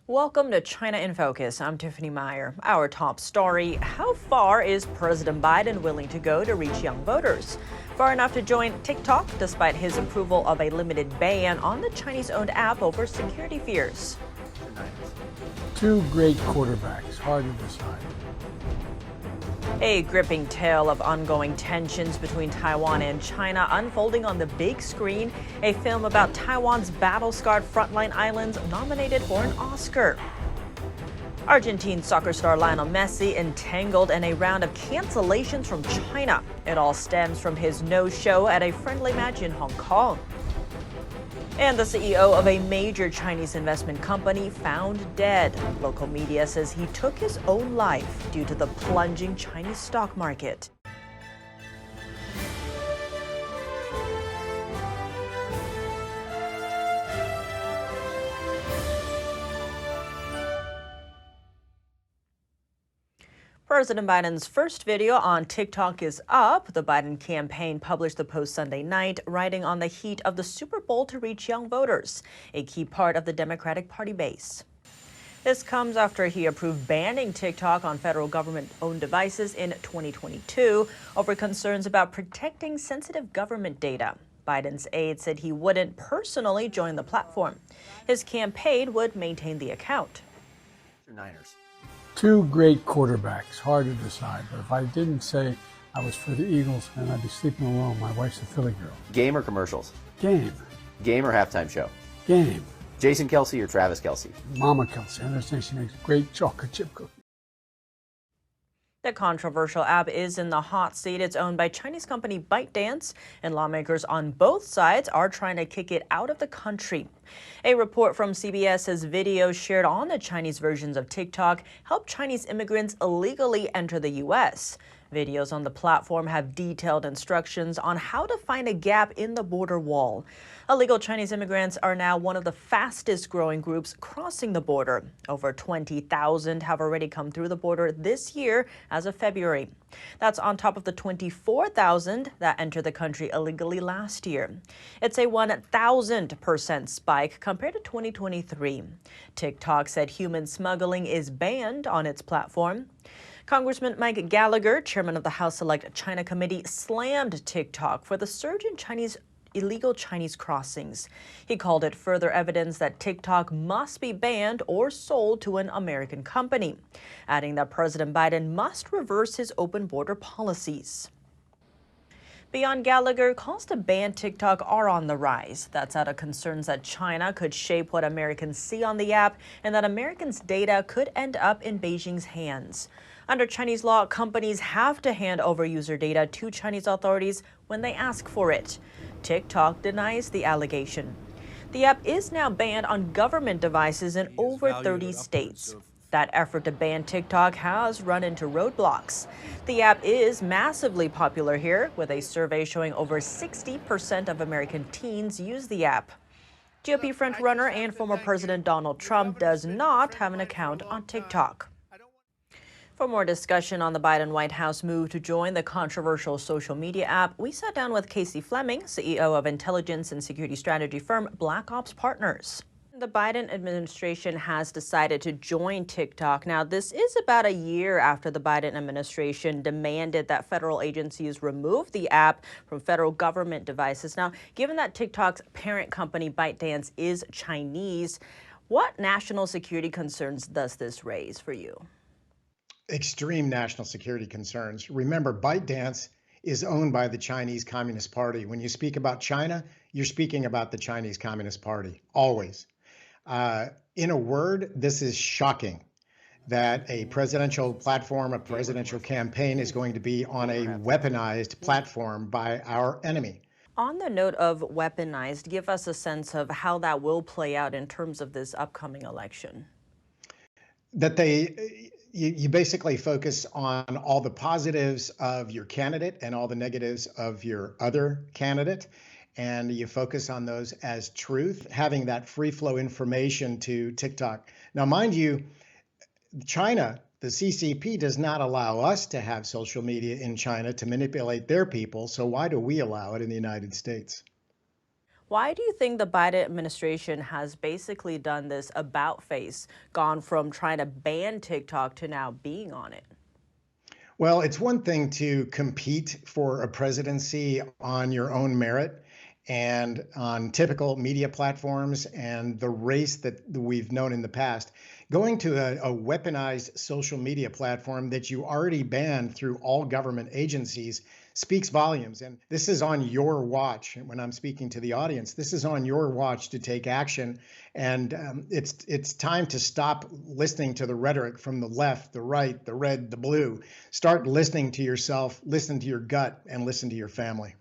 Welcome to China in Focus. I'm Tiffany Meyer. Our top story: how far is President Biden willing to go to reach young voters? Far enough to join TikTok, despite his approval of a limited ban on the Chinese-owned app over security fears. Two great quarterbacks, hard to decide. A gripping tale of ongoing tensions between Taiwan and China unfolding on the big screen. A film about Taiwan's battle-scarred frontline islands nominated for an Oscar. Argentine soccer star Lionel Messi entangled in a round of cancellations from China. It all stems from his no-show at a friendly match in Hong Kong. And the CEO of a major Chinese investment company found dead. Local media says he took his own life due to the plunging Chinese stock market. President Biden's first video on TikTok is up. The Biden campaign published the post Sunday night, riding on the heat of the Super Bowl to reach young voters, a key part of the Democratic Party base. This comes after he approved banning TikTok on federal government-owned devices in 2022 over concerns about protecting sensitive government data. Biden's aide said he wouldn't personally join the platform. His campaign would maintain the account. Niners. Two great quarterbacks, hard to decide. But if I didn't say I was for the Eagles, then I'd be sleeping alone. My wife's a Philly girl. Game or commercials? Game. Game or halftime show? Game. Jason Kelsey or Travis Kelsey? Mama Kelsey. I understand she makes great chocolate chip cookies. The controversial app is in the hot seat. It's owned by Chinese company ByteDance, and lawmakers on both sides are trying to kick it out of the country. A report from CBS says videos shared on the Chinese versions of TikTok help Chinese immigrants illegally enter the U.S. Videos on the platform have detailed instructions on how to find a gap in the border wall. Illegal Chinese immigrants are now one of the fastest growing groups crossing the border. Over 20,000 have already come through the border this year as of February. That's on top of the 24,000 that entered the country illegally last year. It's a 1,000% spike compared to 2023. TikTok said human smuggling is banned on its platform. Congressman Mike Gallagher, chairman of the House Select China Committee, slammed TikTok for the surge in illegal Chinese crossings. He called it further evidence that TikTok must be banned or sold to an American company, adding that President Biden must reverse his open border policies. Beyond Gallagher, calls to ban TikTok are on the rise. That's out of concerns that China could shape what Americans see on the app and that Americans' data could end up in Beijing's hands. Under Chinese law, companies have to hand over user data to Chinese authorities when they ask for it. TikTok denies the allegation. The app is now banned on government devices in over 30 states. That effort to ban TikTok has run into roadblocks. The app is massively popular here, with a survey showing over 60% of American teens use the app. GOP frontrunner and former President Donald Trump does not have an account on TikTok. For more discussion on the Biden White House move to join the controversial social media app, we sat down with Casey Fleming, CEO of intelligence and security strategy firm Black Ops Partners. The Biden administration has decided to join TikTok. Now, this is about a year after the Biden administration demanded that federal agencies remove the app from federal government devices. Now, given that TikTok's parent company, ByteDance, is Chinese, what national security concerns does this raise for you? Extreme national security concerns. Remember, ByteDance is owned by the Chinese Communist Party. When you speak about China, you're speaking about the Chinese Communist Party, always. In a word, this is shocking that a presidential platform, a presidential campaign is going to be on a weaponized platform by our enemy. On the note of weaponized, give us a sense of how that will play out in terms of this upcoming election. That you basically focus on all the positives of your candidate and all the negatives of your other candidate, and you focus on those as truth, having that free flow information to TikTok. Now, mind you, China, the CCP, does not allow us to have social media in China to manipulate their people, so why do we allow it in the United States? Why do you think the Biden administration has basically done this about face, gone from trying to ban TikTok to now being on it? Well, it's one thing to compete for a presidency on your own merit and on typical media platforms and the race that we've known in the past. Going to a weaponized social media platform that you already banned through all government agencies speaks volumes. And this is on your watch. When I'm speaking to the audience, this is on your watch to take action. And it's time to stop listening to the rhetoric from the left, the right, the red, the blue. Start listening to yourself, listen to your gut, and listen to your family.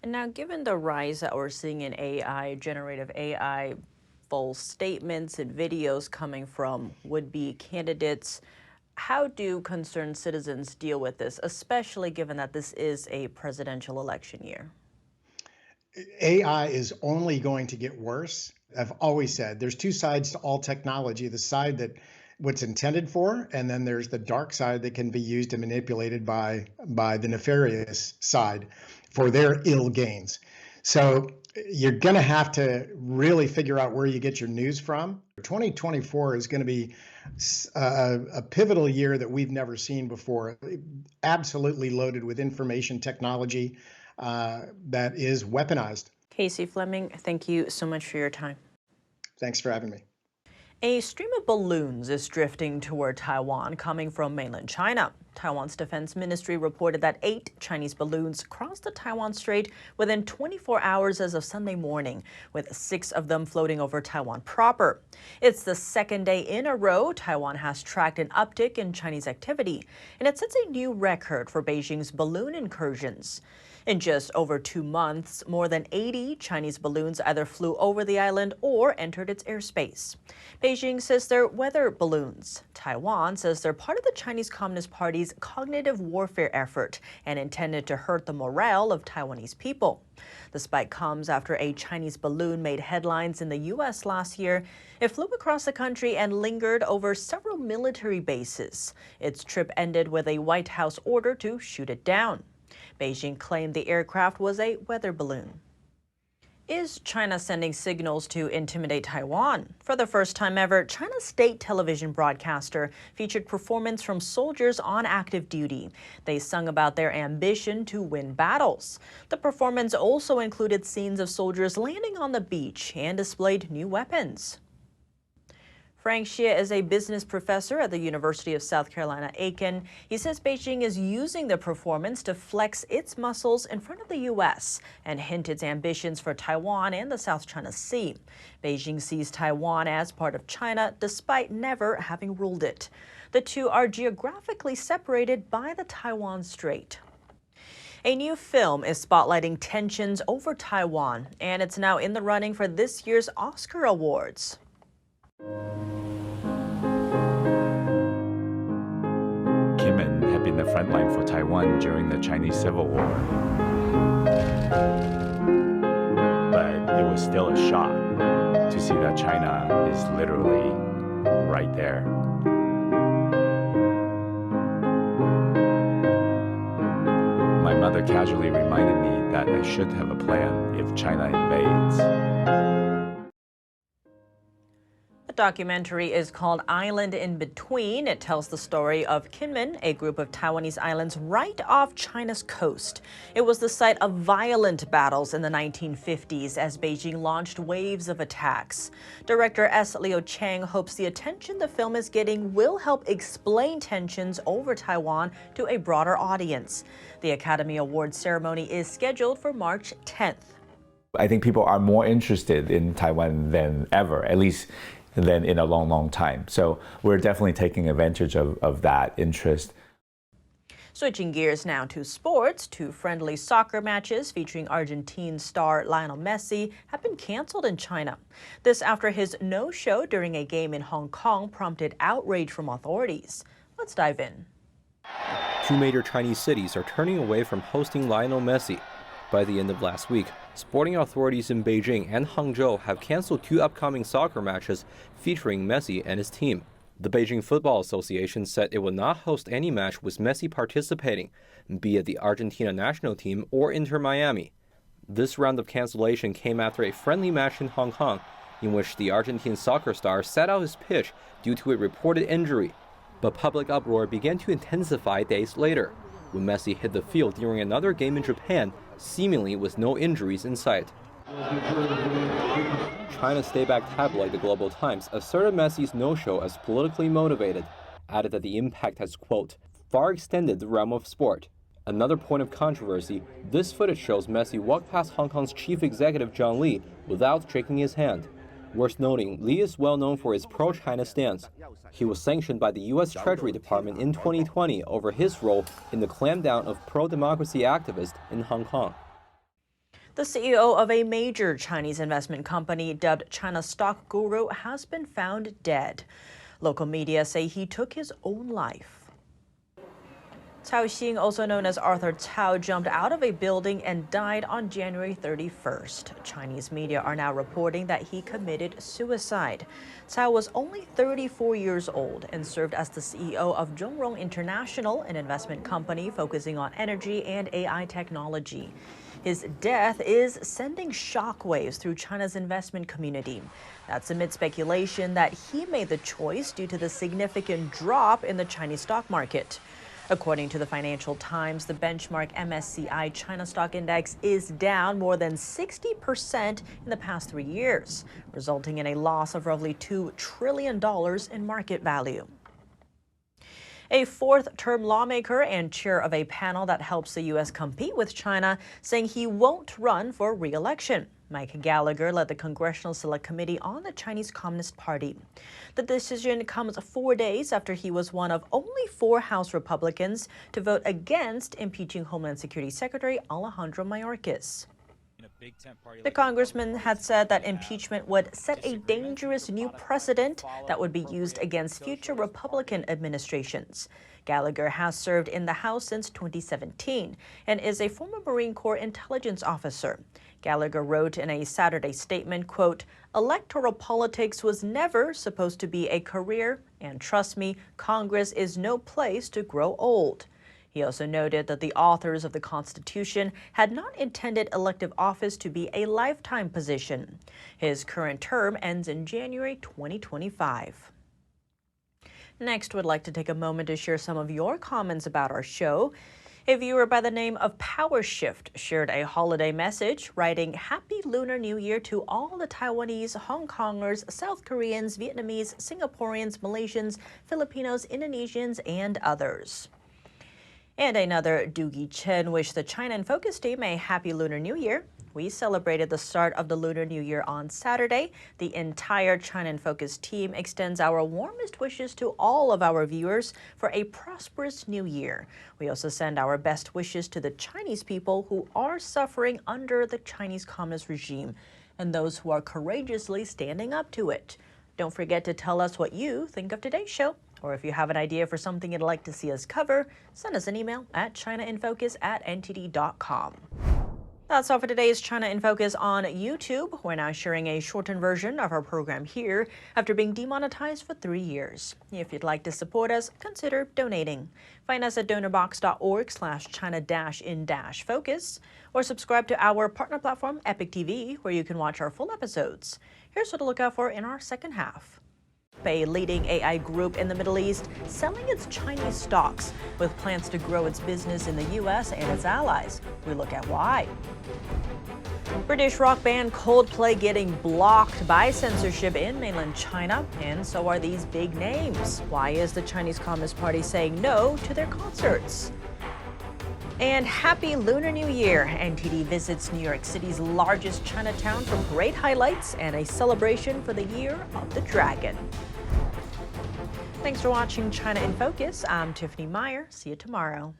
And now, given the rise that we're seeing in AI, generative AI, false statements and videos coming from would-be candidates, how do concerned citizens deal with this, especially given that this is a presidential election year? AI is only going to get worse. I've always said there's two sides to all technology, the side that what's intended for, and then there's the dark side that can be used and manipulated by the nefarious side for their ill gains. So you're going to have to really figure out where you get your news from. 2024 is going to be a pivotal year that we've never seen before, absolutely loaded with information technology that is weaponized. Casey Fleming, thank you so much for your time. Thanks for having me. A stream of balloons is drifting toward Taiwan coming from mainland China. Taiwan's defense ministry reported that 8 Chinese balloons crossed the Taiwan Strait within 24 hours as of Sunday morning, with 6 of them floating over Taiwan proper. It's the second day in a row Taiwan has tracked an uptick in Chinese activity, and it sets a new record for Beijing's balloon incursions. In just over 2 months, more than 80 Chinese balloons either flew over the island or entered its airspace. Beijing says they're weather balloons. Taiwan says they're part of the Chinese Communist Party's cognitive warfare effort and intended to hurt the morale of Taiwanese people. The spike comes after a Chinese balloon made headlines in the U.S. last year. It flew across the country and lingered over several military bases. Its trip ended with a White House order to shoot it down. Beijing claimed the aircraft was a weather balloon. Is China sending signals to intimidate Taiwan? For the first time ever, China's state television broadcaster featured performance from soldiers on active duty. They sung about their ambition to win battles. The performance also included scenes of soldiers landing on the beach and displayed new weapons. Frank Xie is a business professor at the University of South Carolina, Aiken. He says Beijing is using the performance to flex its muscles in front of the U.S. and hint its ambitions for Taiwan and the South China Sea. Beijing sees Taiwan as part of China, despite never having ruled it. The two are geographically separated by the Taiwan Strait. A new film is spotlighting tensions over Taiwan, and it's now in the running for this year's Oscar Awards. Had been the frontline for Taiwan during the Chinese Civil War. But it was still a shock to see that China is literally right there. My mother casually reminded me that I should have a plan if China invades. The documentary is called Island in Between. It tells the story of Kinmen, a group of Taiwanese islands right off China's coast. It was the site of violent battles in the 1950s as Beijing launched waves of attacks. Director S. Leo Chang hopes the attention the film is getting will help explain tensions over Taiwan to a broader audience. The Academy Awards ceremony is scheduled for March 10th. I think people are more interested in Taiwan than ever, at least than in a long, long time. So we're definitely taking advantage of that interest. Switching gears now to sports, 2 friendly soccer matches featuring Argentine star Lionel Messi have been canceled in China. This after his no-show during a game in Hong Kong prompted outrage from authorities. Let's dive in. 2 major Chinese cities are turning away from hosting Lionel Messi. By the end of last week, sporting authorities in Beijing and Hangzhou have canceled 2 upcoming soccer matches featuring Messi and his team. The Beijing Football Association said it would not host any match with Messi participating, be it the Argentina national team or Inter Miami. This round of cancellation came after a friendly match in Hong Kong, in which the Argentine soccer star sat out his pitch due to a reported injury. But public uproar began to intensify days later, when Messi hit the field during another game in Japan, seemingly with no injuries in sight. China's stay-back tabloid, the Global Times, asserted Messi's no-show as politically motivated, added that the impact has, quote, far extended the realm of sport. Another point of controversy, this footage shows Messi walk past Hong Kong's chief executive John Lee without shaking his hand. Worth noting, Lee is well known for his pro-China stance. He was sanctioned by the U.S. Treasury Department in 2020 over his role in the clampdown of pro-democracy activists in Hong Kong. The CEO of a major Chinese investment company dubbed China Stock Guru has been found dead. Local media say he took his own life. Cao Xing, also known as Arthur Cao, jumped out of a building and died on January 31st. Chinese media are now reporting that he committed suicide. Cao was only 34 years old and served as the CEO of Zhongrong International, an investment company focusing on energy and AI technology. His death is sending shockwaves through China's investment community. That's amid speculation that he made the choice due to the significant drop in the Chinese stock market. According to the Financial Times, the benchmark MSCI China Stock Index is down more than 60% in the past 3 years, resulting in a loss of roughly $2 trillion in market value. A fourth-term lawmaker and chair of a panel that helps the U.S. compete with China, saying he won't run for re-election. Mike Gallagher led the Congressional Select Committee on the Chinese Communist Party. The decision comes 4 days after he was one of only 4 House Republicans to vote against impeaching Homeland Security Secretary Alejandro Mayorkas. The congressman had said that impeachment would set a dangerous new precedent that would be used against future Republican administrations. Gallagher has served in the House since 2017 and is a former Marine Corps intelligence officer. Gallagher wrote in a Saturday statement, quote, electoral politics was never supposed to be a career, and trust me, Congress is no place to grow old. He also noted that the authors of the Constitution had not intended elective office to be a lifetime position. His current term ends in January 2025. Next, we'd like to take a moment to share some of your comments about our show. A viewer by the name of Power Shift shared a holiday message, writing Happy Lunar New Year to all the Taiwanese, Hong Kongers, South Koreans, Vietnamese, Singaporeans, Malaysians, Filipinos, Indonesians, and others. And another Doogie Chen wished the China in Focus team a happy Lunar New Year. We celebrated the start of the Lunar New Year on Saturday. The entire China in Focus team extends our warmest wishes to all of our viewers for a prosperous new year. We also send our best wishes to the Chinese people who are suffering under the Chinese Communist regime and those who are courageously standing up to it. Don't forget to tell us what you think of today's show. Or if you have an idea for something you'd like to see us cover, send us an email at chinainfocus@ntd.com. That's all for today's China in Focus on YouTube. We're now sharing a shortened version of our program here after being demonetized for 3 years. If you'd like to support us, consider donating. Find us at donorbox.org/China-in-focus or subscribe to our partner platform, Epic TV, where you can watch our full episodes. Here's what to look out for in our second half. A leading AI group in the Middle East selling its Chinese stocks with plans to grow its business in the U.S. and its allies. We look at why. British rock band Coldplay getting blocked by censorship in mainland China, and so are these big names. Why is the Chinese Communist Party saying no to their concerts? And happy Lunar New Year! NTD visits New York City's largest Chinatown for parade highlights and a celebration for the Year of the Dragon. Thanks for watching China in Focus. I'm Tiffany Meyer. See you tomorrow.